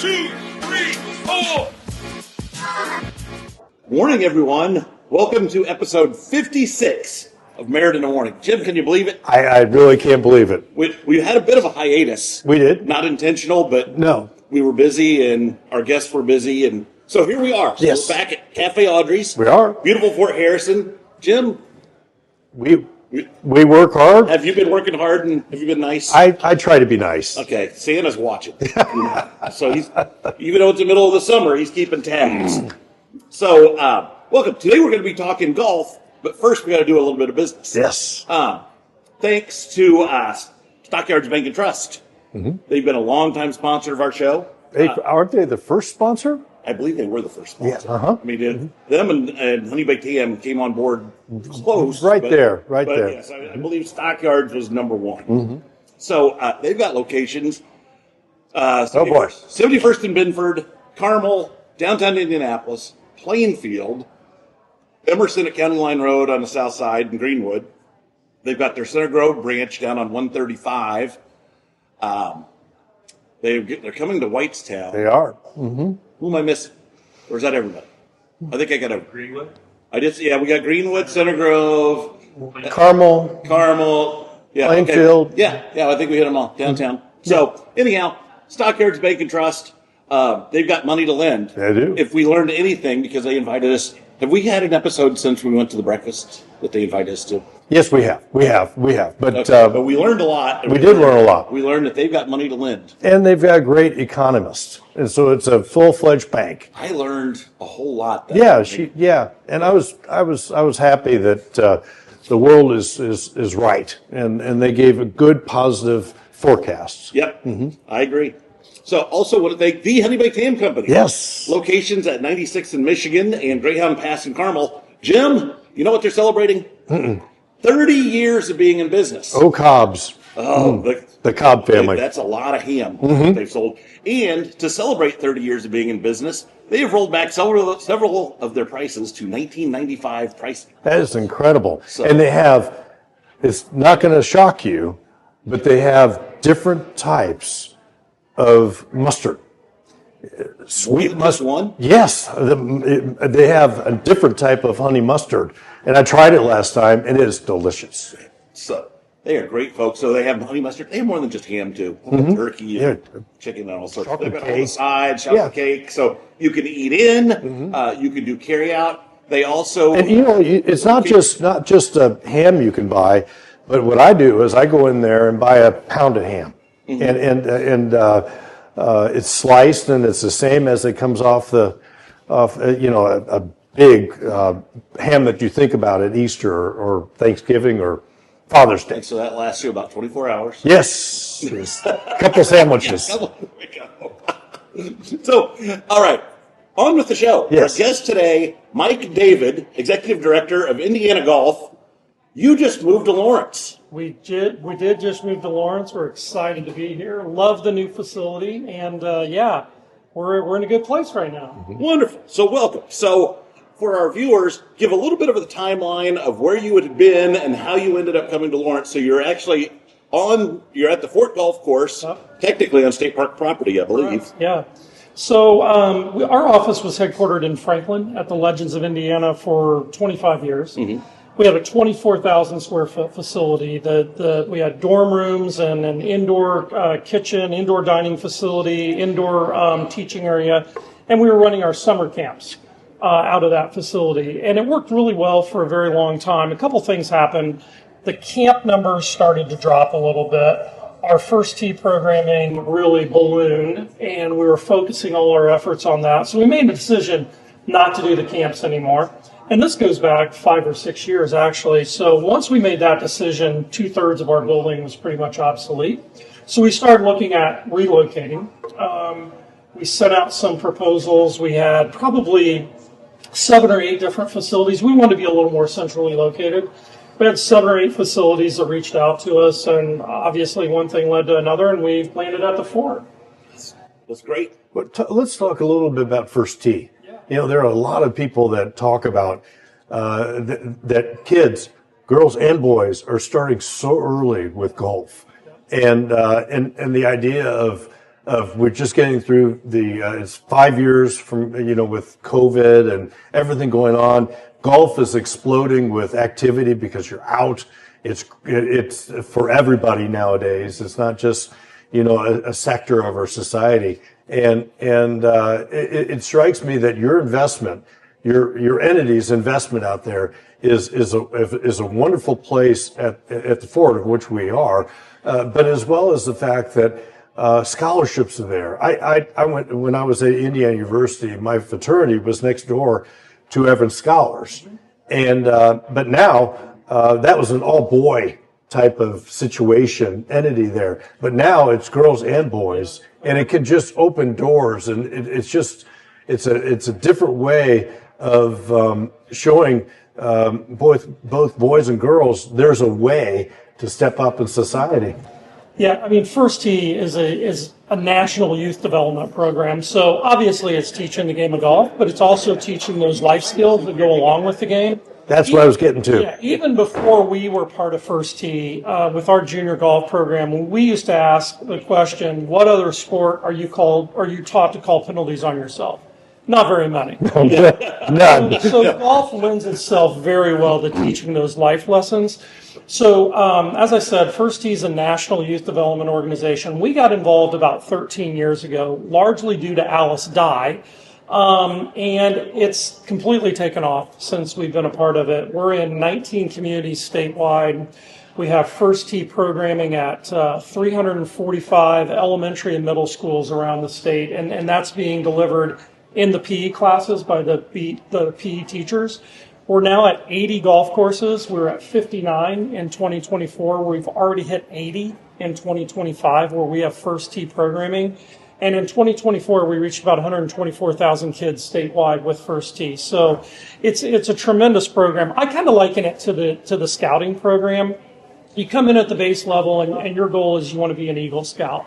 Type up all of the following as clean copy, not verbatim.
2, 3, 4. Morning, everyone. Welcome to episode 56 of Merritt in the Morning. Jim, can you believe it? I really can't believe it. We had a bit of a hiatus. We did. Not intentional, but No. we were busy and our guests were busy. And so here we are. So Yes. We're back at Cafe Audrey's. We are. Beautiful Fort Harrison. Jim, We work hard. have you been working hard and have you been nice? I try to be nice. Okay, Santa's watching. So he's, even though it's the middle of the summer, he's keeping tabs. So, welcome. Today we're going to be talking golf, but first we got to do a little bit of business. Yes. Thanks to Stockyards Bank and Trust. Mm-hmm. They've been a longtime sponsor of our show. Hey, aren't they the first sponsor? I believe they were the first sponsor. Yeah, uh-huh. I mean, them and Honey Baked Ham came on board close. Right but there. Yes, I believe Stockyards was number one. Mm-hmm. So they've got locations. Oh, boy. 71st in Binford, Carmel, downtown Indianapolis, Plainfield, Emerson at County Line Road on the south side in Greenwood. They've got their Center Grove branch down on 135. They're coming to Whitestown. They are. Mm-hmm. Who am I missing? Or is that everybody? I think I got a Greenwood. Yeah, we got Greenwood, Center Grove, Carmel. Yeah, Plainfield. Okay. Yeah, I think we hit them all downtown. So anyhow, Stockyards Bank and Trust. They've got money to lend. They do. If we learned anything, because they invited us. Have we had an episode since we went to the breakfast that they invited us to? Yes, we have. But Okay, but we learned a lot. we did learn a lot. We learned that they've got money to lend. And they've got great economists. And so it's a full-fledged bank. I learned a whole lot. Yeah, and I was happy that the world is right, and they gave a good positive forecasts. Yep, I agree. So also want to thank the Honey Baked Ham Company. Yes. Locations at 96th in Michigan and Greyhound Pass in Carmel. Jim, you know what they're celebrating? 30 years of being in business. Oh, Cobb's. Oh, The Cobb family. That's a lot of ham they've sold. And to celebrate 30 years of being in business, they have rolled back several of their prices to 1995 pricing. That is incredible. So- And they have, it's not going to shock you, but they have different types of mustard. Sweet mustard. One? Yes. They have a different type of honey mustard. And I tried it last time, and it is delicious. So they are great folks. So they have honey mustard. They have more than just ham too. Turkey, and chicken, and all sorts. Chocolate They've got all the cake. sides, chocolate cake. So you can eat in. You can do carry out. They also And it's not just a ham you can buy, but what I do is I go in there and buy a pound of ham, and it's sliced, and it's the same as it comes off a big ham that you think about at Easter or Thanksgiving or Father's Day. so that lasts you about 24 hours. Yes, a couple sandwiches. So, all right, on with the show. Yes. Our guest today, Mike David, Executive Director of Indiana Golf. You just moved to Lawrence. We did just move to Lawrence. We're excited to be here. Love the new facility, and we're in a good place right now. Wonderful. So welcome. So for our viewers, give a little bit of the timeline of where you had been and how you ended up coming to Lawrence. So you're actually you're at the Fort Golf Course, technically on state park property, I believe. Yeah. So our office was headquartered in Franklin at the Legends of Indiana for 25 years. We have a 24,000 square foot facility. We had dorm rooms and an indoor kitchen, indoor dining facility, indoor teaching area, and we were running our summer camps out of that facility. And it worked really well for a very long time. A couple things happened. The camp numbers started to drop a little bit. Our first tee programming really ballooned, and we were focusing all our efforts on that. So we made the decision not to do the camps anymore. And this goes back 5 or 6 years, actually. So once we made that decision, 2/3 of our building was pretty much obsolete. So we started looking at relocating. We sent out some proposals. We had probably 7 or 8 different facilities. We wanted to be a little more centrally located. We had 7 or 8 facilities that reached out to us, and obviously one thing led to another, and we landed at the Fort. That's great. But let's talk a little bit about first tee. There are a lot of people that talk about that kids, girls and boys, are starting so early with golf, and the idea of we're just getting through it's 5 years from, with COVID and everything going on. Golf is exploding with activity because you're out. It's for everybody nowadays. It's not just, a sector of our society. And it strikes me that your investment, your entity's investment out there is a wonderful place at the Fort, of which we are, but as well as the fact that scholarships are there. I went when I was at Indiana University. My fraternity was next door to Evans Scholars, and but now that was an all boy type of situation entity there. But now it's girls and boys, and it can just open doors, and it's a different way of showing both boys and girls there's a way to step up in society. Yeah, I mean, First Tee is a national youth development program. So obviously it's teaching the game of golf, but it's also teaching those life skills that go along with the game. That's what I was getting to. Yeah, even before we were part of First Tee, with our junior golf program, we used to ask the question, what other sport are you taught to call penalties on yourself? Not very many. None. So golf lends itself very well to teaching those life lessons. So, as I said, First Tee is a national youth development organization. We got involved about 13 years ago, largely due to Alice Dye, and it's completely taken off since we've been a part of it. We're in 19 communities statewide. We have First Tee programming at 345 elementary and middle schools around the state, and that's being delivered in the PE classes by the PE teachers. We're now at 80 golf courses. We're at 59 in 2024. We've already hit 80 in 2025 where we have First Tee programming. And in 2024, we reached about 124,000 kids statewide with First Tee. So it's a tremendous program. I kind of liken it to the scouting program. You come in at the base level and your goal is you want to be an Eagle Scout.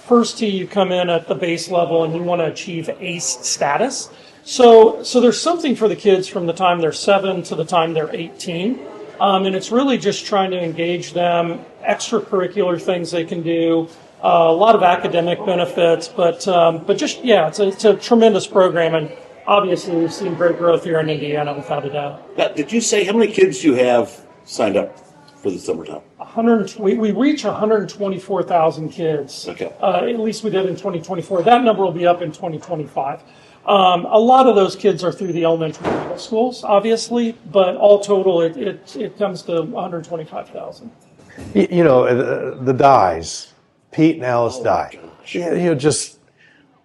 First Tee, you come in at the base level and you want to achieve ACE status. So there's something for the kids from the time they're 7 to the time they're 18. And it's really just trying to engage them, extracurricular things they can do, a lot of academic benefits, but just, yeah, it's a tremendous program. And obviously we've seen great growth here in Indiana without a doubt. Now, did you say how many kids do you have signed up for the summertime? We reach 124,000 kids. Okay. At least we did in 2024. That number will be up in 2025. A lot of those kids are through the elementary and middle schools, obviously, but all total, it comes to 125,000. The Dyes, Pete and Alice Dye. Yeah, just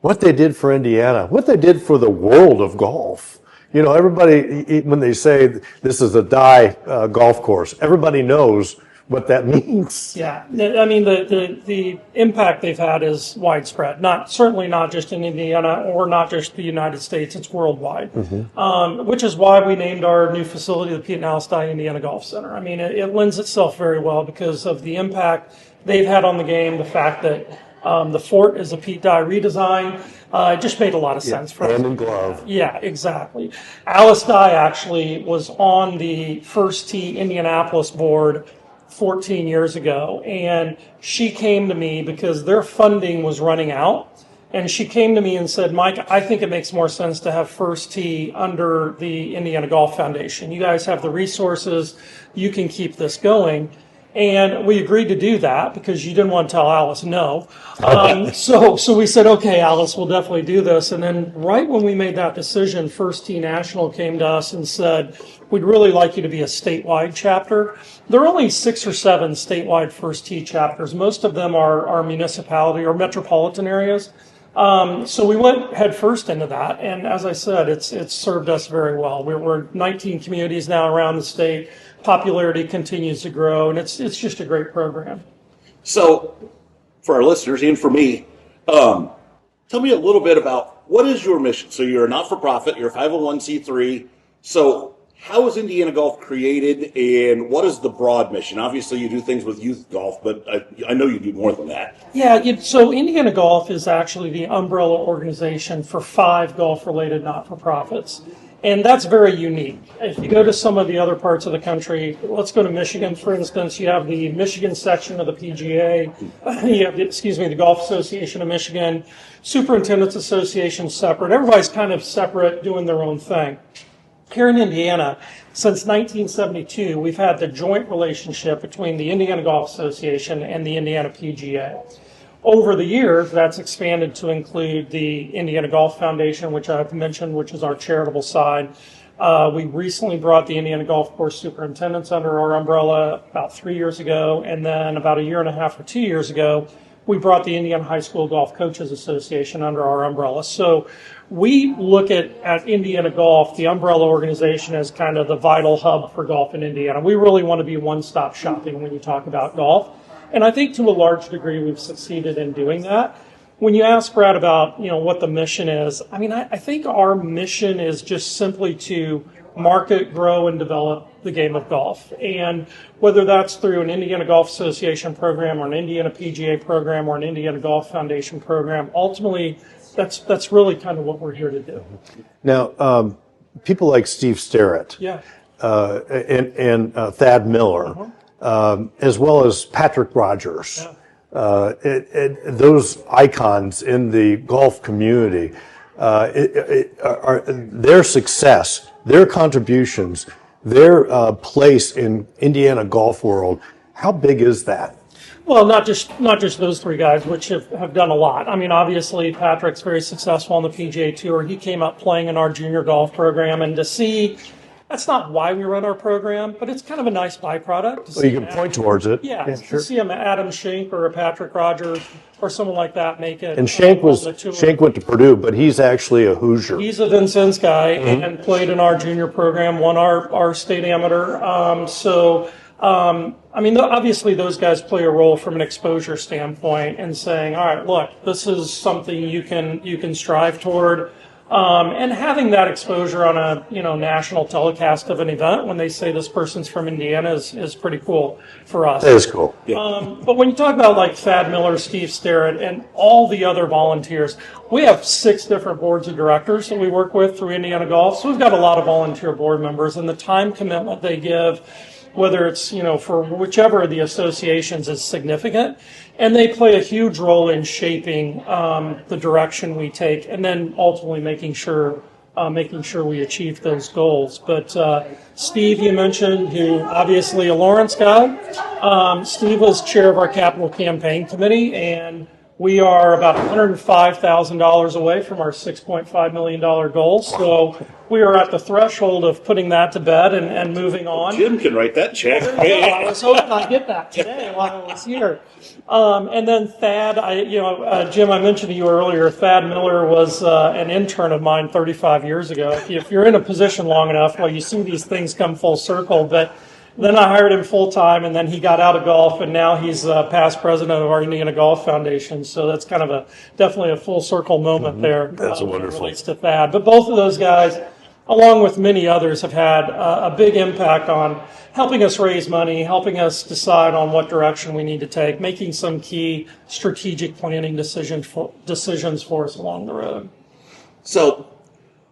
what they did for Indiana, what they did for the world of golf. Everybody, when they say this is a Dye golf course, everybody knows what that means. Yeah, I mean the impact they've had is widespread. Certainly not just in Indiana or not just the United States. It's worldwide, which is why we named our new facility the Pete and Alice Dye Indiana Golf Center. I mean, it lends itself very well because of the impact they've had on the game. The fact that the fort is a Pete Dye redesign. It just made a lot of sense for us. Hand in glove. Yeah, exactly. Alice Dye actually was on the First Tee Indianapolis board 14 years ago, and she came to me because their funding was running out, and she came to me and said, Mike, I think it makes more sense to have First Tee under the Indiana Golf Foundation. You guys have the resources, you can keep this going. And we agreed to do that because you didn't want to tell Alice no. So we said, okay, Alice, we'll definitely do this. And then right when we made that decision, First Tee National came to us and said, we'd really like you to be a statewide chapter. There are only 6 or 7 statewide First Tee chapters. Most of them are municipality or metropolitan areas. So we went head first into that. And as I said, it's served us very well. We're 19 communities now around the state. Popularity continues to grow, and it's just a great program. So, for our listeners and for me, tell me a little bit about what is your mission. So you're a not-for-profit, you're a 501c3. So how was Indiana Golf created, and what is the broad mission? Obviously, you do things with youth golf, but I know you do more than that. Yeah, so Indiana Golf is actually the umbrella organization for 5 golf-related not-for-profits. And that's very unique. If you go to some of the other parts of the country, let's go to Michigan, for instance. You have the Michigan section of the PGA. You have, the Golf Association of Michigan. Superintendents Association separate. Everybody's kind of separate, doing their own thing. Here in Indiana, since 1972, we've had the joint relationship between the Indiana Golf Association and the Indiana PGA. Over the years, that's expanded to include the Indiana Golf Foundation, which I've mentioned, which is our charitable side. We recently brought the Indiana Golf Course Superintendents under our umbrella about 3 years ago, and then about a year and a half or 2 years ago, we brought the Indiana High School Golf Coaches Association under our umbrella. So we look at Indiana Golf, the umbrella organization, as kind of the vital hub for golf in Indiana. We really want to be one-stop shopping when you talk about golf. And I think to a large degree we've succeeded in doing that. When you ask Brad about, what the mission is, I think our mission is just simply to market, grow, and develop the game of golf. And whether that's through an Indiana Golf Association program or an Indiana PGA program or an Indiana Golf Foundation program, ultimately that's really kind of what we're here to do. Now, people like Steve Sterrett, Yeah. And Thad Miller, as well as Patrick Rogers, those icons in the golf community, their success, their contributions, their place in Indiana golf world, how big is that? Well, not just those three guys, which have done a lot. Obviously, Patrick's very successful on the PGA Tour. He came up playing in our junior golf program, and to see, that's not why we run our program, but it's kind of a nice byproduct. Well, you can point towards it. Yeah, sure. to see an Adam Schenk or a Patrick Rogers or someone like that make it. And Schenk went to Purdue, but he's actually a Hoosier. He's a Vincennes guy and played in our junior program, won our state amateur. Obviously those guys play a role from an exposure standpoint and saying, all right, look, this is something you can strive toward. And having that exposure on a national telecast of an event when they say this person's from Indiana is pretty cool for us. That is cool. Yeah. But when you talk about like Thad Miller, Steve Sterrett, and all the other volunteers, we have 6 different boards of directors that we work with through Indiana Golf. So we've got a lot of volunteer board members, and the time commitment they give, whether it's, for whichever of the associations, is significant. And they play a huge role in shaping the direction we take and then ultimately making sure we achieve those goals. But Steve, you mentioned, who obviously a Lawrence guy. Steve was chair of our capital campaign committee, and we are about $105,000 away from our $6.5 million goal. So we are at the threshold of putting that to bed and moving on. Jim can write that check. I was hoping I'd get that today while I was here. And then Thad, Jim, I mentioned to you earlier, Thad Miller was an intern of mine 35 years ago. If you're in a position long enough, you see these things come full circle. But then I hired him full time, and then he got out of golf, and now he's past president of our Indiana Golf Foundation. So that's kind of definitely a full circle moment there. That's wonderful. Relates to Thad. But both of those guys, along with many others, have had a big impact on helping us raise money, helping us decide on what direction we need to take, making some key strategic planning decisions for us along the road. So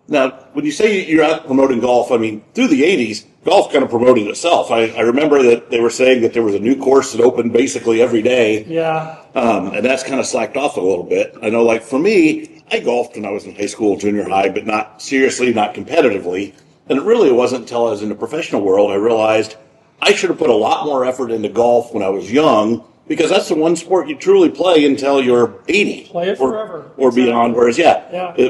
now, when you say you're out promoting golf, through the 80s, golf kind of promoted itself. I remember that they were saying that there was a new course that opened basically every day. Yeah. And that's kind of slacked off a little bit. I know, for me, I golfed when I was in high school, junior high, but not seriously, not competitively. And it really wasn't until I was in the professional world I realized I should have put a lot more effort into golf when I was young, because that's the one sport you truly play until you're 80. Play it forever. Or beyond. Whereas,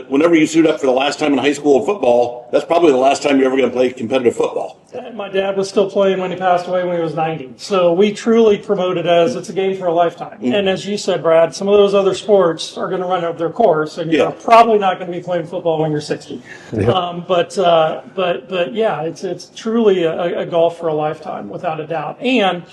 whenever you suit up for the last time in high school football, that's probably the last time you're ever going to play competitive football. My dad was still playing when he passed away when he was 90. So we truly promote it as it's a game for a lifetime. Mm-hmm. And as you said, Brad, some of those other sports are going to run out their course, and you're probably not going to be playing football when you're 60. Yeah. But it's truly a golf for a lifetime, without a doubt. And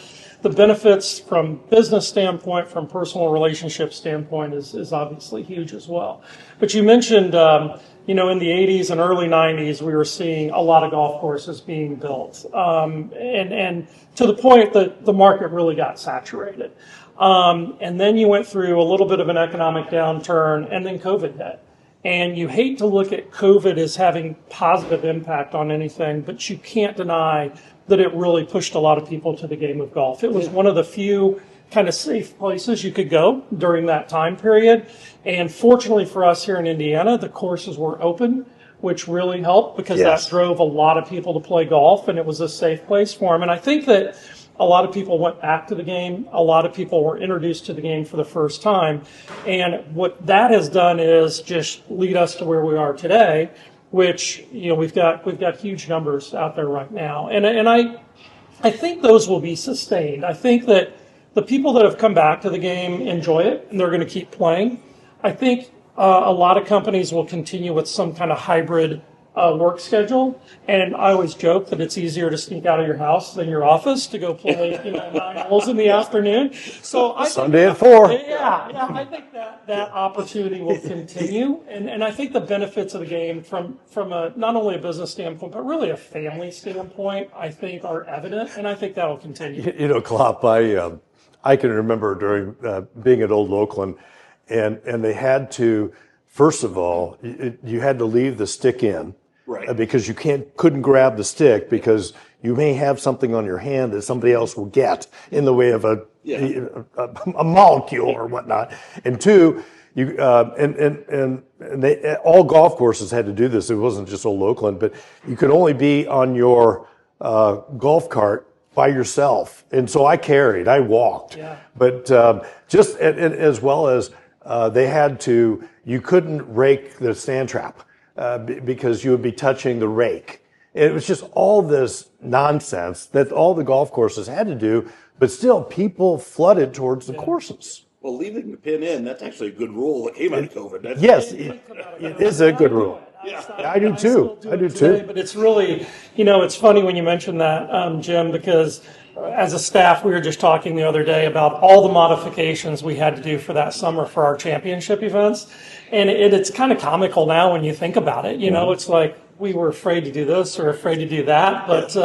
the benefits from business standpoint, from personal relationship standpoint, is obviously huge as well. But you mentioned, in the 80s and early 90s, we were seeing a lot of golf courses being built. And to the point that the market really got saturated. And then you went through a little bit of an economic downturn, and then COVID hit. And you hate to look at COVID as having positive impact on anything, but you can't deny that it really pushed a lot of people to the game of golf. It was one of the few kind of safe places you could go during that time period. And fortunately for us here in Indiana, the courses were open, which really helped because that drove a lot of people to play golf, and it was a safe place for them. And I think that a lot of people went back to the game. A lot of people were introduced to the game for the first time. And what that has done is just lead us to where we are today, which, we've got huge numbers out there right now. And I think those will be sustained. I think that the people that have come back to the game enjoy it, and they're going to keep playing. I think a lot of companies will continue with some kind of hybrid work schedule, and I always joke that it's easier to sneak out of your house than your office to go play 9 holes in the afternoon. So Sunday at 4. Yeah, I think that opportunity will continue, and I think the benefits of the game from a not only a business standpoint but really a family standpoint, I think are evident, and I think that'll continue. Klopp, I can remember during being at Old Oakland, and they had to, first of all, you had to leave the stick in. Right. Because you couldn't grab the stick because you may have something on your hand that somebody else will get in the way of a molecule or whatnot. And two, all golf courses had to do this. It wasn't just Old Oakland, but you could only be on your golf cart by yourself. And so I walked. Yeah. But just as well as you couldn't rake the sand trap. Because you would be touching the rake. It was just all this nonsense that all the golf courses had to do, but still people flooded towards the courses. Well, leaving the pin in, that's actually a good rule that came out of COVID. It is a good rule. I do too. But it's really, it's funny when you mention that, Jim, because as a staff, we were just talking the other day about all the modifications we had to do for that summer for our championship events. And it's kind of comical now when you think about it. It's like we were afraid to do this or afraid to do that. But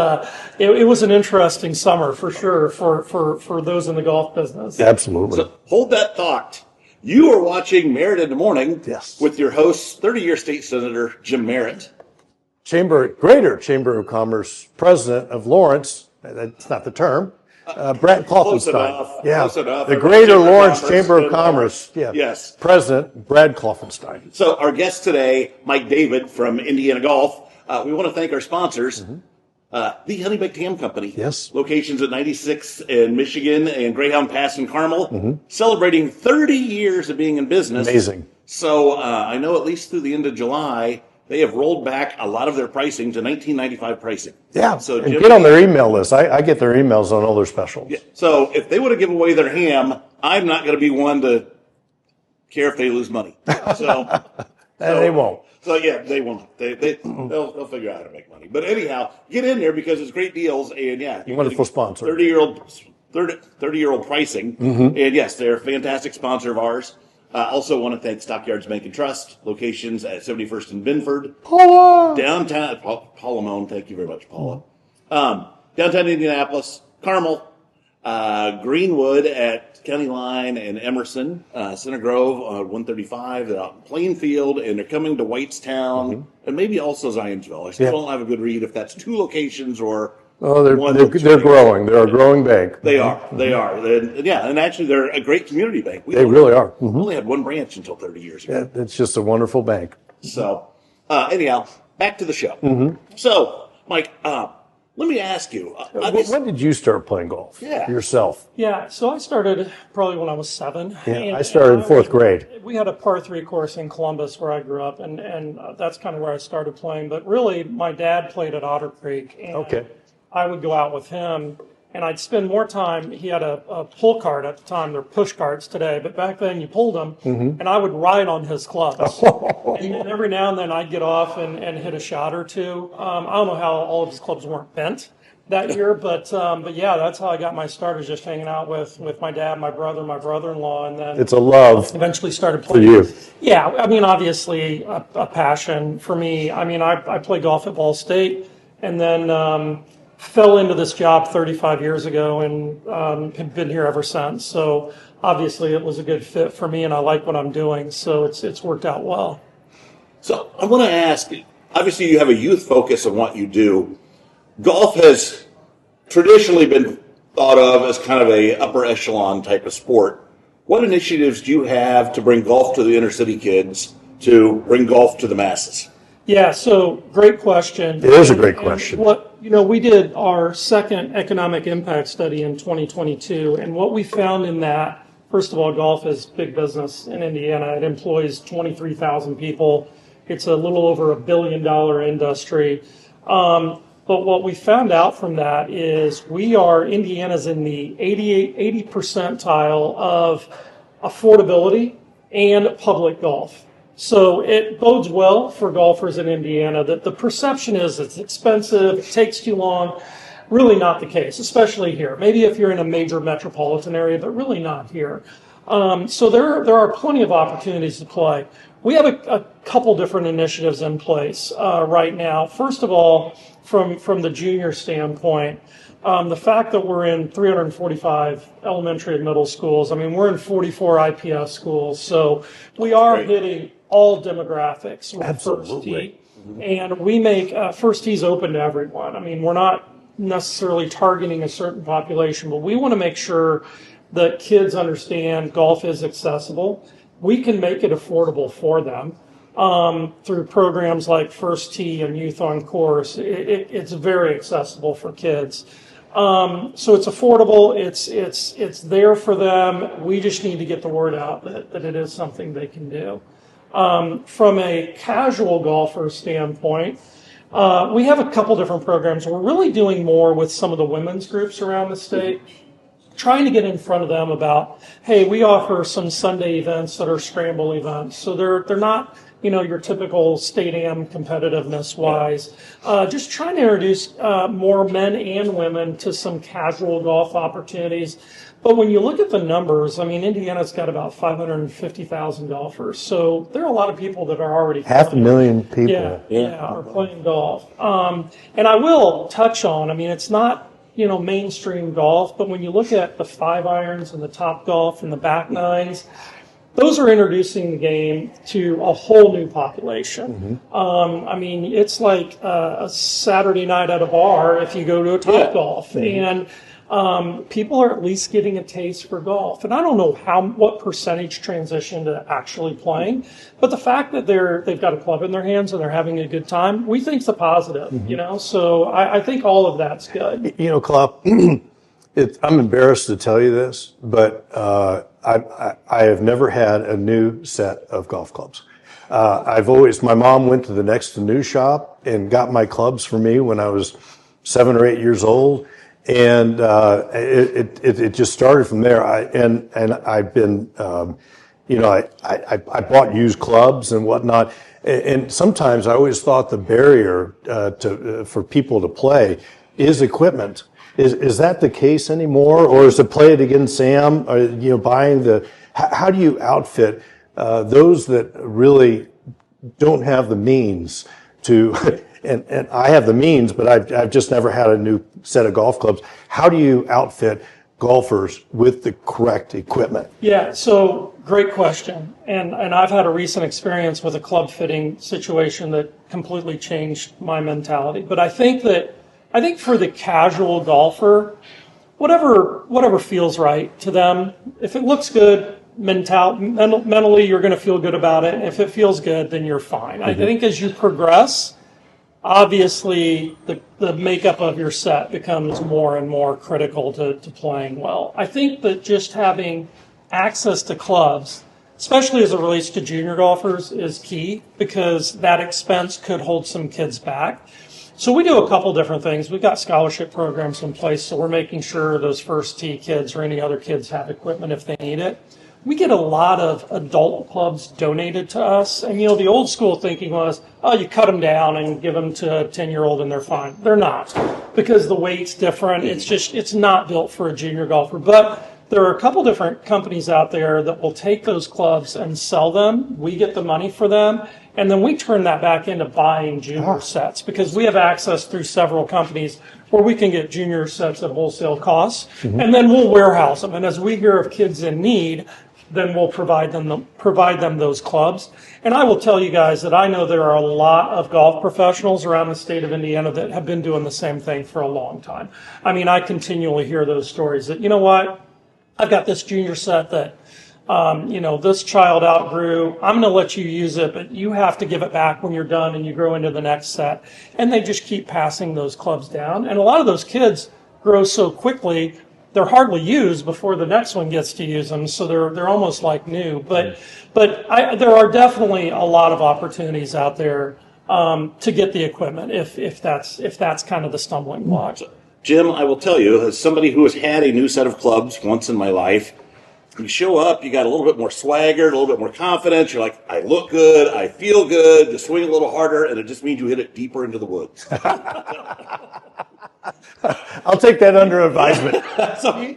it was an interesting summer for sure for those in the golf business. Absolutely. So hold that thought. You are watching Merritt in the Morning with your host, 30-year state senator Jim Merritt. Greater Chamber of Commerce president of Lawrence. That's not the term. Brad Klopfenstein. Close enough. The Greater Lawrence Chamber of Commerce. Yeah. Yes. President Brad Klopfenstein. So our guest today, Mike David from Indiana Golf. We want to thank our sponsors, the Honey Baked Ham Company. Yes. Locations at 96 in Michigan and Greyhound Pass in Carmel. Celebrating 30 years of being in business. Amazing. So I know at least through the end of July, they have rolled back a lot of their pricing to 1995 pricing. Yeah, so and get on their email list. I get their emails on all their specials. Yeah. So if they would have given away their ham, I'm not going to be one to care if they lose money. So they won't. So yeah, they won't. They'll figure out how to make money. But anyhow, get in there because it's great deals and wonderful sponsor. 30-year-old pricing. And yes, they're a fantastic sponsor of ours. Also want to thank Stockyards Bank and Trust, locations at 71st and Binford. Paula! Downtown, Paula Moan, thank you very much, Paula. Downtown Indianapolis, Carmel, Greenwood at County Line and Emerson, Center Grove on 135, they're out in Plainfield, and they're coming to Whitestown, and maybe also Zionsville. I still don't have a good read if that's 2 locations or... Oh, they're growing. They're a growing bank. They are. And actually, they're a great community bank. They really are. We only had 1 branch until 30 years ago. Yeah, it's just a wonderful bank. So, anyhow, back to the show. So, Mike, let me ask you. When did you start playing golf? Yourself? Yeah, so I started probably when I was 7. Yeah, I started in 4th grade. We had a par 3 course in Columbus where I grew up, and that's kind of where I started playing. But really, my dad played at Otter Creek. And I would go out with him, and I'd spend more time. He had a pull cart at the time. They're push carts today, but back then you pulled them, and I would ride on his clubs. And then every now and then I'd get off and hit a shot or two. I don't know how all of his clubs weren't bent that year, but yeah, that's how I got my start, is just hanging out with my dad, my brother, my brother-in-law, and then it's a love. Eventually started playing. For you. Yeah, I mean, obviously a passion for me. I mean, I played golf at Ball State, and then fell into this job 35 years ago and have been here ever since. So obviously it was a good fit for me, and I like what I'm doing. So it's worked out well. So I want to ask, obviously you have a youth focus on what you do. Golf has traditionally been thought of as kind of a upper echelon type of sport. What initiatives do you have to bring golf to the inner city kids, to bring golf to the masses? Yeah, so great question. It is a great question. We did our second economic impact study in 2022, and what we found in that, first of all, golf is big business in Indiana. It employs 23,000 people. It's a little over $1 billion industry. But what we found out from that is Indiana's in the 80 percentile of affordability and public golf. So it bodes well for golfers in Indiana that the perception is it's expensive, it takes too long. Really not the case, especially here. Maybe if you're in a major metropolitan area, but really not here. So there are plenty of opportunities to play. We have a couple different initiatives in place right now. First of all, from the junior standpoint, the fact that we're in 345 elementary and middle schools, I mean, we're in 44 IPS schools, so we are hitting all demographics with First Tee. And we make First Tees open to everyone. I mean, we're not necessarily targeting a certain population, but we want to make sure that kids understand golf is accessible. We can make it affordable for them through programs like First Tee and Youth on Course. It's very accessible for kids. So it's affordable. It's there for them. We just need to get the word out that it is something they can do. From a casual golfer standpoint, we have a couple different programs. We're really doing more with some of the women's groups around the state, trying to get in front of them about, hey, we offer some Sunday events that are scramble events. So they're not, your typical state am competitiveness wise. Just trying to introduce more men and women to some casual golf opportunities. But when you look at the numbers, I mean, Indiana's got about 550,000 golfers. So there are a lot of people that are already 500,000 people. Are playing golf. And I will touch on, I mean, it's not, mainstream golf, but when you look at the 5-irons and the Top Golf and the back nines, those are introducing the game to a whole new population. I mean, it's like a Saturday night at a bar if you go to a Top Golf. And people are at least getting a taste for golf. And I don't know what percentage transition to actually playing, but the fact that they've got a club in their hands and they're having a good time, we think is a positive, So I think all of that's good. Klopp, I'm embarrassed to tell you this, but I have never had a new set of golf clubs. My mom went to the next to new shop and got my clubs for me when I was 7 or 8 years old. And it just started from there. I've been, I bought used clubs and whatnot. And sometimes I always thought the barrier for people to play is equipment. Is that the case anymore, or is it play it against Sam? Or buying how do you outfit those that really don't have the means to? And I have the means, but I've just never had a new set of golf clubs. How do you outfit golfers with the correct equipment? Yeah, so great question. And I've had a recent experience with a club fitting situation that completely changed my mentality. But I think for the casual golfer, whatever feels right to them, if it looks good, mentally you're going to feel good about it. If it feels good, then you're fine. I think as you progress, obviously, the makeup of your set becomes more and more critical to playing well. I think that just having access to clubs, especially as it relates to junior golfers, is key because that expense could hold some kids back. So we do a couple different things. We've got scholarship programs in place, so we're making sure those First Tee kids or any other kids have equipment if they need it. We get a lot of adult clubs donated to us. And, the old school thinking was, you cut them down and give them to a 10-year-old and they're fine. They're not, because the weight's different. It's not built for a junior golfer. But there are a couple different companies out there that will take those clubs and sell them. We get the money for them. And then we turn that back into buying junior sets because we have access through several companies where we can get junior sets at wholesale costs. And then we'll warehouse them. And as we hear of kids in need, then we'll provide them those clubs. And I will tell you guys that I know there are a lot of golf professionals around the state of Indiana that have been doing the same thing for a long time. I mean, I continually hear those stories that, you know what, I've got this junior set that, this child outgrew. I'm going to let you use it, but you have to give it back when you're done and you grow into the next set. And they just keep passing those clubs down. And a lot of those kids grow so quickly, they're hardly used before the next one gets to use them. So they're almost like new. But there are definitely a lot of opportunities out there to get the equipment if that's kind of the stumbling block. Jim, I will tell you, as somebody who has had a new set of clubs once in my life, you show up, you got a little bit more swagger, a little bit more confidence. You're like, I look good, I feel good, just swing a little harder, and it just means you hit it deeper into the woods. I'll take that under advisement.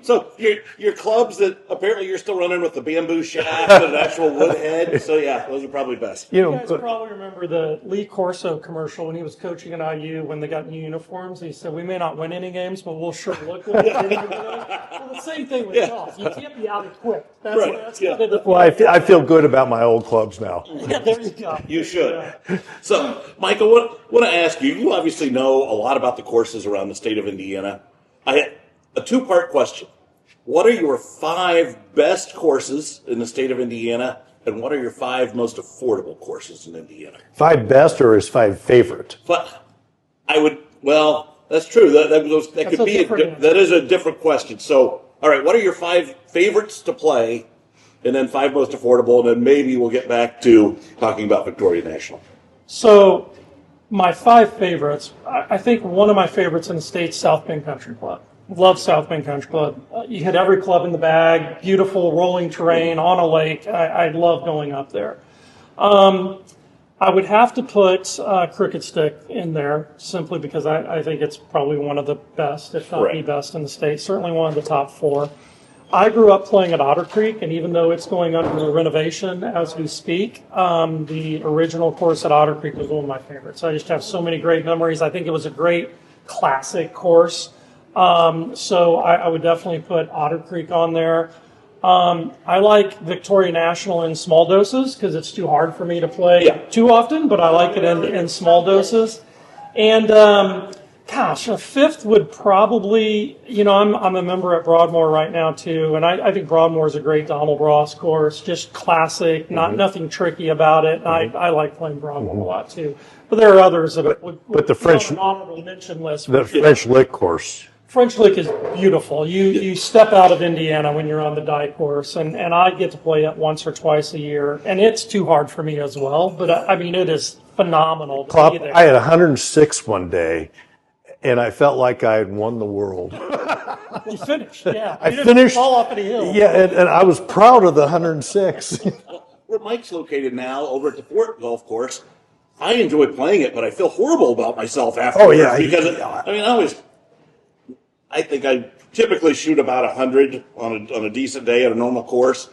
So your clubs that apparently you're still running with the bamboo shaft and an actual wood head. So yeah, those are probably best. You guys probably remember the Lee Corso commercial when he was coaching at IU when they got new uniforms. He said, "We may not win any games, but we'll sure look good." Well, the same thing with golf. You can't be out equipped. That's kind of the Well, I feel good about my old clubs now. Yeah, there you go. You should. Yeah. So, Michael, I want to ask you. You obviously know a lot about the courses around the state of Indiana. I had a two-part question. What are your 5 best courses in the state of Indiana, and what are your 5 most affordable courses in Indiana? 5 best or is 5 favorite? But that's true. That could be that is a different question. So, all right, what are your 5 favorites to play, and then 5 most affordable, and then maybe we'll get back to talking about Victoria National. So, my 5 favorites, I think one of my favorites in the state's South Bend Country Club. Love South Bend Country Club. You hit every club in the bag, beautiful rolling terrain on a lake. I love going up there. I would have to put Crooked Stick in there simply because I think it's probably one of the best, if not the best in the state. Certainly one of the top 4. I grew up playing at Otter Creek, and even though it's going under renovation as we speak, the original course at Otter Creek was one of my favorites. I just have so many great memories. I think it was a great classic course. So I would definitely put Otter Creek on there. I like Victoria National in small doses because it's too hard for me to play too often, but I like it in small doses. And gosh, a 5th would probably, I'm a member at Broadmoor right now too, and I think Broadmoor is a great Donald Ross course, just classic, nothing tricky about it. I like playing Broadmoor a lot too, but there are others that would the French on an honorable mention list. The French Lick course. French Lick is beautiful. You step out of Indiana when you're on the die course, and I get to play it once or twice a year, and it's too hard for me as well. But it is phenomenal to be there. I had 106 one day. And I felt like I had won the world. You finished, yeah. I finished. Fall off the hill. Yeah, and I was proud of the 106. Where Mike's located now, over at the Fort Golf Course, I enjoy playing it, but I feel horrible about myself afterwards. Oh, yeah. Because, I think I typically shoot about 100 on a decent day at a normal course.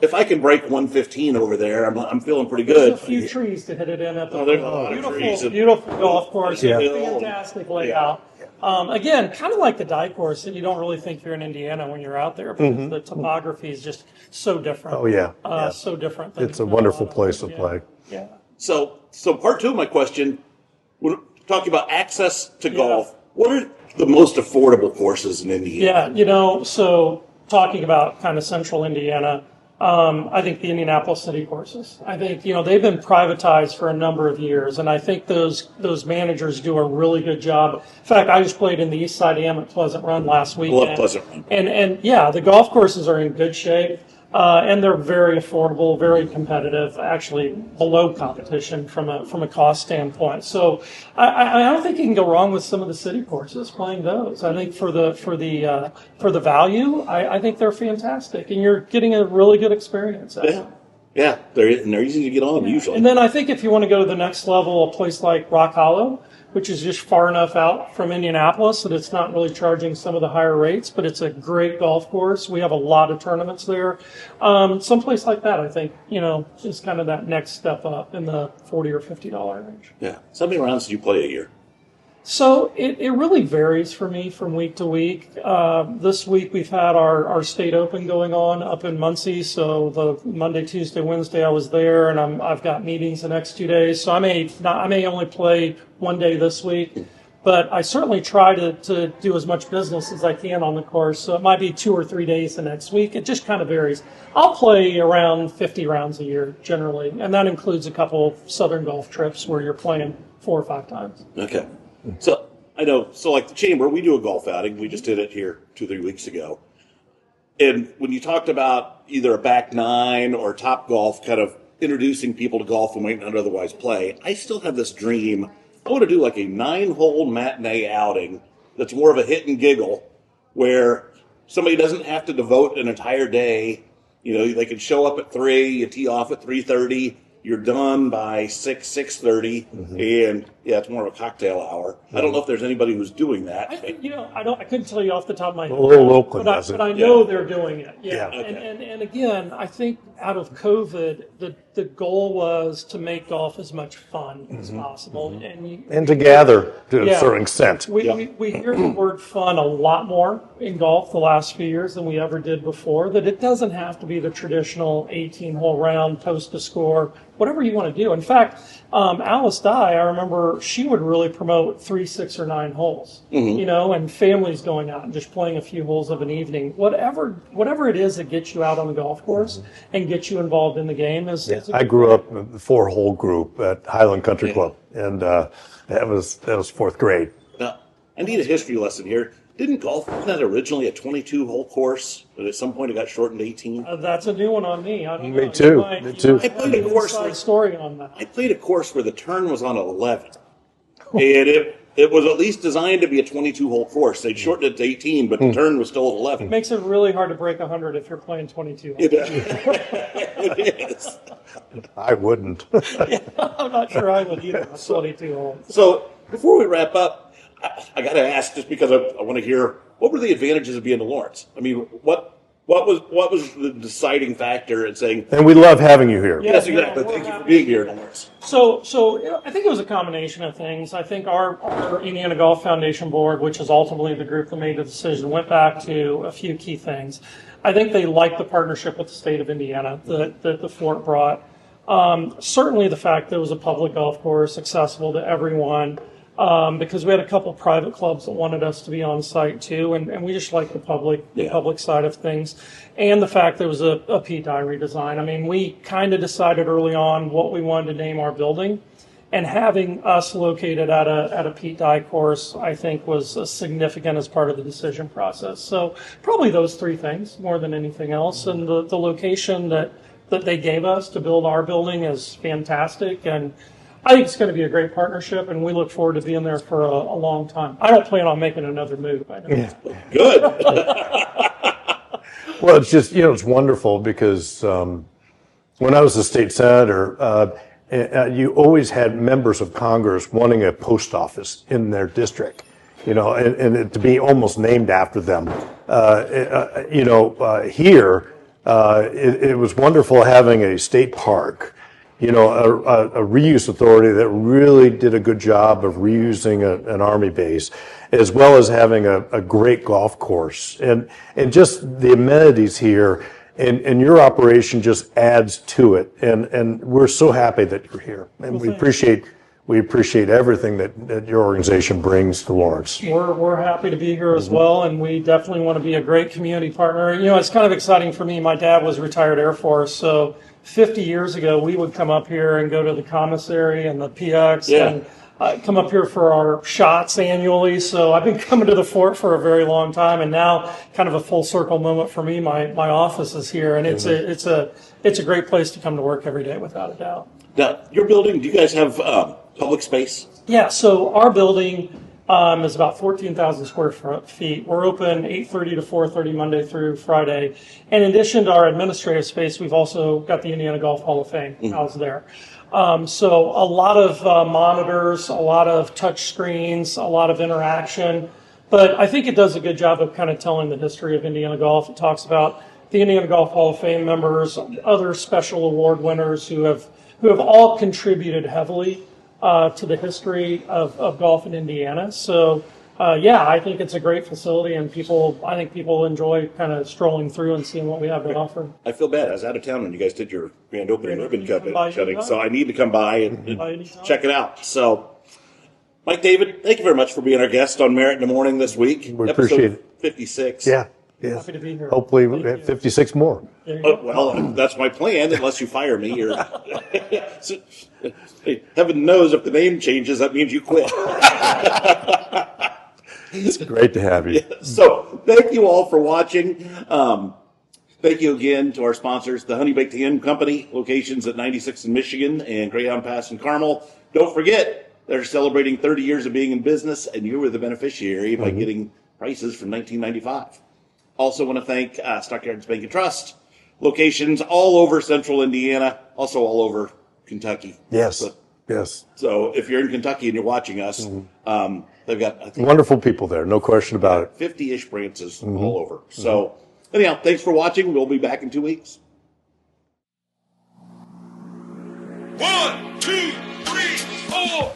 If I can break 115 over there, I'm feeling pretty good. There's a few trees to hit it in at the there's a lot of trees. Beautiful golf course. Yeah. Fantastic layout. Again, kind of like the die course, that you don't really think you're in Indiana when you're out there because the topography is just so different. Oh, yeah. So different. It's a wonderful place to play. Yeah. So part 2 of my question, we're talking about access to golf. What are the most affordable courses in Indiana? Yeah, so talking about kind of central Indiana, I think the Indianapolis City courses. I think, they've been privatized for a number of years, and I think those managers do a really good job. In fact, I just played in the East Side Am at Pleasant Run last weekend. Love Pleasant Run. And the golf courses are in good shape. And they're very affordable, very competitive, actually below competition from a cost standpoint. So I don't think you can go wrong with some of the city courses playing those. I think for the value, I think they're fantastic, and you're getting a really good experience out of them. Yeah, they're easy to get on usually. And then I think if you want to go to the next level, a place like Rock Hollow, which is just far enough out from Indianapolis that it's not really charging some of the higher rates, but it's a great golf course. We have a lot of tournaments there. Someplace like that, I think, is kind of that next step up in the $40 or $50 range. Yeah. So how many rounds do you play a year? So it really varies for me from week to week. This week we've had our state open going on up in Muncie. So the Monday, Tuesday, Wednesday I was there, and I've got meetings the next 2 days. So I may only play one day this week, but I certainly try to do as much business as I can on the course. So it might be 2 or 3 days the next week. It just kind of varies. I'll play around 50 rounds a year generally, and that includes a couple Southern golf trips where you're playing 4 or 5 times. Okay. So I know, so like the Chamber, we do a golf outing. We just did it here 2-3 weeks ago. And when you talked about either a back nine or Top Golf kind of introducing people to golf who might not otherwise play, I still have this dream. I want to do like a 9-hole matinee outing that's more of a hit and giggle where somebody doesn't have to devote an entire day. You know, they can show up at 3, you tee off at 3:30. You're done by 6:30, and yeah, it's more of a cocktail hour. I don't know if there's anybody who's doing that. I couldn't tell you off the top of my head. Oakland does it. But I know they're doing it. Yeah. Okay. And again, I think out of COVID, the goal was to make golf as much fun as possible, And to gather to a certain extent. We hear the word fun a lot more in golf the last few years than we ever did before. That it doesn't have to be the traditional 18-hole round, post a score, whatever you want to do. In fact, Alice Dye, I remember she would really promote 3, 6, or 9 holes. You know, and families going out and just playing a few holes of an evening. Whatever it is that gets you out on the golf course and gets you involved in the game is. I grew up in a 4-hole group at Highland Country Club, and that was 4th grade. Now, I need a history lesson here. Didn't golf wasn't that originally a 22-hole course, but at some point it got shortened to 18? That's a new one on me. I don't know. Me too. You might I played have a an course inside like- story on that. I played a course where the turn was on 11, and it was at least designed to be a 22-hole course. They'd shortened it to 18, but the turn was still at 11. Makes it really hard to break 100 if you're playing 22. It is. I wouldn't. I'm not sure I would either. 22 holes. So before we wrap up, I got to ask, just because I want to hear, what were the advantages of being to Lawrence? I mean, what was the deciding factor in saying? And we love having you here. Yes, exactly. Thank you for being here, Lawrence. So I think it was a combination of things. I think our Indiana Golf Foundation board, which is ultimately the group that made the decision, went back to a few key things. I think they liked the partnership with the state of Indiana that the Fort brought. Certainly the fact that it was a public golf course, accessible to everyone, because we had a couple private clubs that wanted us to be on site too, and we just like the public side of things, and the fact there was a Pete Dye redesign. I mean, we kind of decided early on what we wanted to name our building, and having us located at a Pete Dye course, I think, was significant as part of the decision process. So probably those 3 things more than anything else, and the location that they gave us to build our building is fantastic, and I think it's going to be a great partnership, and we look forward to being there for a long time. I don't plan on making another move. I know. Yeah. Good. Well, it's just, it's wonderful because when I was a state senator, you always had members of Congress wanting a post office in their district, and it to be almost named after them. Here, it was wonderful having a state park, a reuse authority that really did a good job of reusing an Army base, as well as having a great golf course. And just the amenities here and your operation just adds to it. And we're so happy that you're here. And we appreciate everything that your organization brings to Lawrence. We're happy to be here as well, and we definitely want to be a great community partner. It's kind of exciting for me. My dad was retired Air Force, so 50 years ago, we would come up here and go to the commissary and the PX and come up here for our shots annually. So I've been coming to the fort for a very long time, and now kind of a full circle moment for me. My office is here, and it's a great place to come to work every day, without a doubt. Now, your building, do you guys have public space? Yeah. So our building is about 14,000 square feet. We're open 8:30 to 4:30 Monday through Friday. And in addition to our administrative space, we've also got the Indiana Golf Hall of Fame housed there. So a lot of monitors, a lot of touch screens, a lot of interaction. But I think it does a good job of kind of telling the history of Indiana golf. It talks about the Indiana Golf Hall of Fame members, other special award winners who have all contributed heavily to the history of golf in Indiana. So, yeah, I think it's a great facility, and I think people enjoy kind of strolling through and seeing what we have to offer. I feel bad. I was out of town when you guys did your grand opening ribbon cutting, anytime. so I need to come by and anytime. check it out. So, Mike David, thank you very much for being our guest on Merritt in the Morning this week. We appreciate it. 56. Yeah. Happy to be here. Hopefully we have 56 more. Well, that's my plan, unless you fire me. Heaven knows if the name changes, that means you quit. It's great to have you. So thank you all for watching. Thank you again to our sponsors, the Honey Baked Ham Company, locations at 96 in Michigan and Greyhound Pass in Carmel. Don't forget, they're celebrating 30 years of being in business, and you were the beneficiary by getting prices from 1995. Also want to thank Stockyards Bank and Trust, locations all over central Indiana, also all over Kentucky. Yes. So if you're in Kentucky and you're watching us, they've got, I think, Wonderful people there, no question about it. 50-ish branches all over. So anyhow, thanks for watching. We'll be back in 2 weeks. 1, 2, 3, 4.